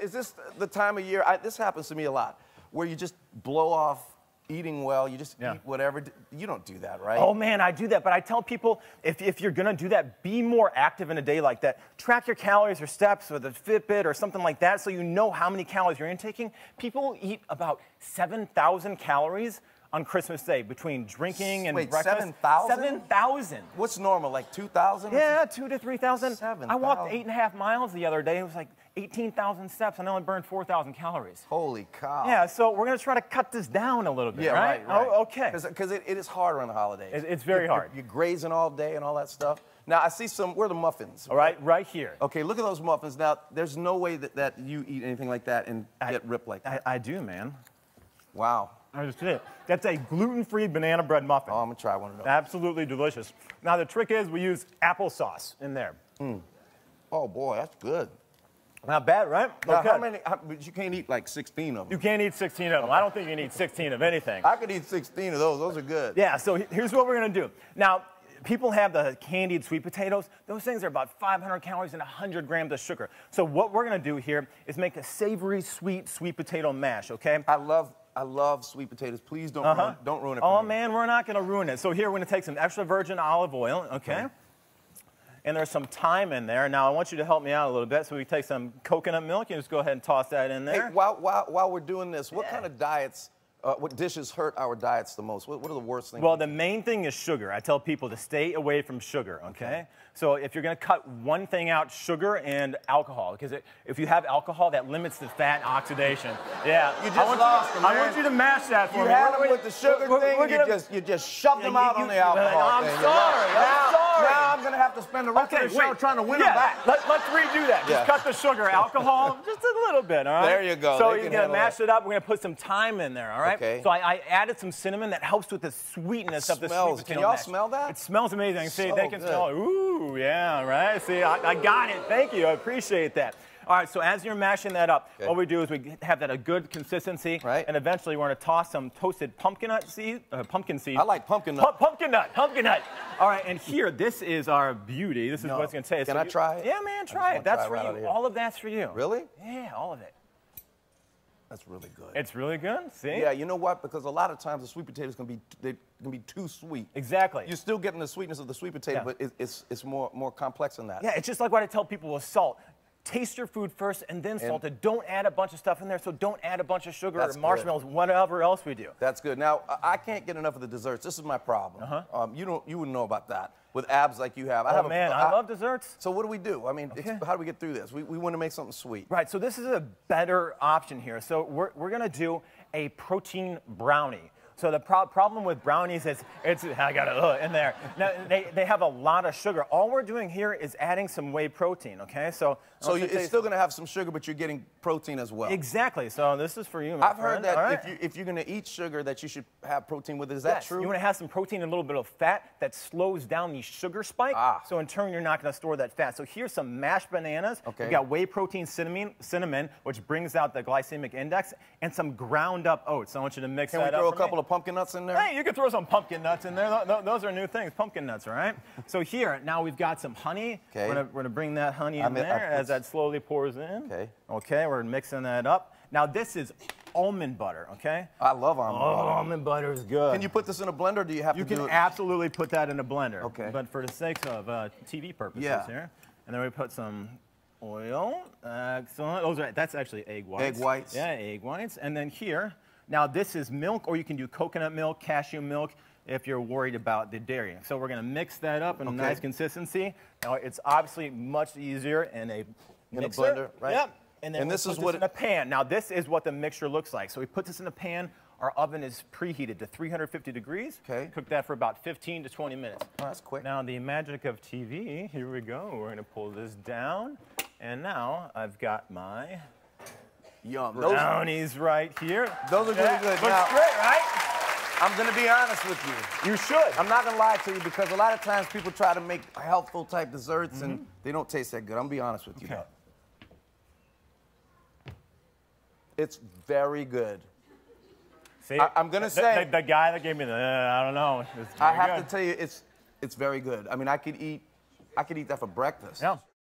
is this the time of year, this happens to me a lot, where you just blow off eating well, you just eat whatever. You don't do that, right? Oh, man, I do that. But I tell people, if you're going to do that, be more active in a day like that. Track your calories or steps with a Fitbit or something like that so you know how many calories you're intaking. People eat about 7,000 calories on Christmas Day between drinking and breakfast. 7,000? 7,000. What's normal, like 2,000? Yeah, 2,000 to 3,000. 7,000. I walked 8.5 miles the other day. It was like 18,000 steps, and I only burned 4,000 calories. Holy cow. Yeah, so we're going to try to cut this down a little bit, right? Oh, okay. Because it is hard around the holidays. It's very hard. You're grazing all day and all that stuff. Now, I see where are the muffins? All right, right here. Okay, look at those muffins. Now, there's no way that you eat anything like that and get ripped like that. I do, man. Wow. I just did it. That's a gluten-free banana bread muffin. Oh, I'm going to try one of those. Absolutely delicious. Now, the trick is we use applesauce in there. Oh, boy, that's good. Not bad, right? Now, but you can't eat like 16 of them. You can't eat 16 of them. I don't think you can eat 16 of anything. I could eat 16 of those. Those are good. Yeah, so here's what we're going to do. Now, people have the candied sweet potatoes. Those things are about 500 calories and 100 grams of sugar. So what we're going to do here is make a savory sweet potato mash, okay? I love sweet potatoes. Please don't ruin it for me. Oh, man, we're not going to ruin it. So here we're going to take some extra virgin olive oil, okay? And there's some thyme in there. Now, I want you to help me out a little bit. So we take some coconut milk and just go ahead and toss that in there. Hey, while we're doing this, what kind of diets, what dishes hurt our diets the most? What are the worst things? Well, the main thing is sugar. I tell people to stay away from sugar, okay? So if you're going to cut one thing out, sugar and alcohol, because if you have alcohol, that limits the fat oxidation. Yeah. You just lost them, man. I want you to mash that for me. You had them with the sugar thing, you just shoved them out on the alcohol. I'm sorry. Now I'm going to have to spend the rest of the show trying to win them back. Let's redo that. Just cut the sugar, alcohol, just a little bit, all right? There you go. So you're going to mash it up. We're going to put some thyme in there, all right? Okay. So I added some cinnamon that helps with the sweetness of the sweet potato Can y'all mash. smell that? It smells amazing. See, they can good. smell it. Ooh, yeah, right? See, I got it. Thank you. I appreciate that. All right, so as you're mashing that up, what we do is we have that a good consistency, and eventually we're going to toss some toasted pumpkin seed. I like pumpkin nut. Pumpkin nut. All right, and here, this is our beauty. This is what it's going to taste. Can I try it? Yeah, man, try it. That's for you. All of that's for you. Really? Yeah, all of it. That's really good. It's really good. See? Yeah, you know what? Because a lot of times the sweet potatoes can be too sweet. Exactly. You're still getting the sweetness of the sweet potato, but it's more complex than that. Yeah, it's just like what I tell people with salt. Taste your food first and then salt it. Don't add a bunch of stuff in there, so don't add a bunch of sugar or marshmallows, whatever else we do. That's good. Now, I can't get enough of the desserts. This is my problem. You wouldn't know about that with abs like you have. I love desserts. So what do we do? I mean, how do we get through this? We want to make something sweet. Right, so this is a better option here. So we're going to do a protein brownie. So the problem with brownies is I got it in there. Now, they have a lot of sugar. All we're doing here is adding some whey protein, okay? So it's still going to have some sugar, but you're getting protein as well. Exactly. So this is for you, my I've heard friend. that if you're going to eat sugar, that you should have protein with it. Is that true? You want to have some protein and a little bit of fat that slows down the sugar spike. So in turn, you're not going to store that fat. So here's some mashed bananas. Okay. We've got whey protein cinnamon, which brings out the glycemic index, and some ground up oats. I want you to mix that up. Can we throw a couple of pumpkin nuts in there? Hey, you can throw some pumpkin nuts in there. Those are new things, pumpkin nuts, all right? So here, now we've got some honey. Okay. We're going to bring that honey in there as that slowly pours in. Okay. Okay, we're mixing that up. Now this is almond butter, okay? I love almond butter. Almond butter is good. Can you put this in a blender, or do you have to do it? You can absolutely put that in a blender. Okay. But for the sake of TV purposes here. And then we put some oil. Excellent. That's actually egg whites. Egg whites. Yeah, egg whites. And then here, now this is milk, or you can do coconut milk, cashew milk, if you're worried about the dairy. So we're going to mix that up in a nice consistency. Now it's obviously much easier in a mixer. In a blender, right? Yep. And then this is what in a pan. Now this is what the mixture looks like. So we put this in a pan. Our oven is preheated to 350 degrees. Okay. Cook that for about 15 to 20 minutes. Oh, that's quick. Now the magic of TV. Here we go. We're going to pull this down. And now I've got my brownies right here. Those are really good. Looks great, right? I'm going to be honest with you. You should. I'm not going to lie to you, because a lot of times people try to make healthful type desserts and they don't taste that good. I'm going to be honest with you. Okay. It's very good. See, I'm going to say... The guy that gave me the, I don't know. I have to tell you, it's very good. I mean, I could eat that for breakfast. Yeah.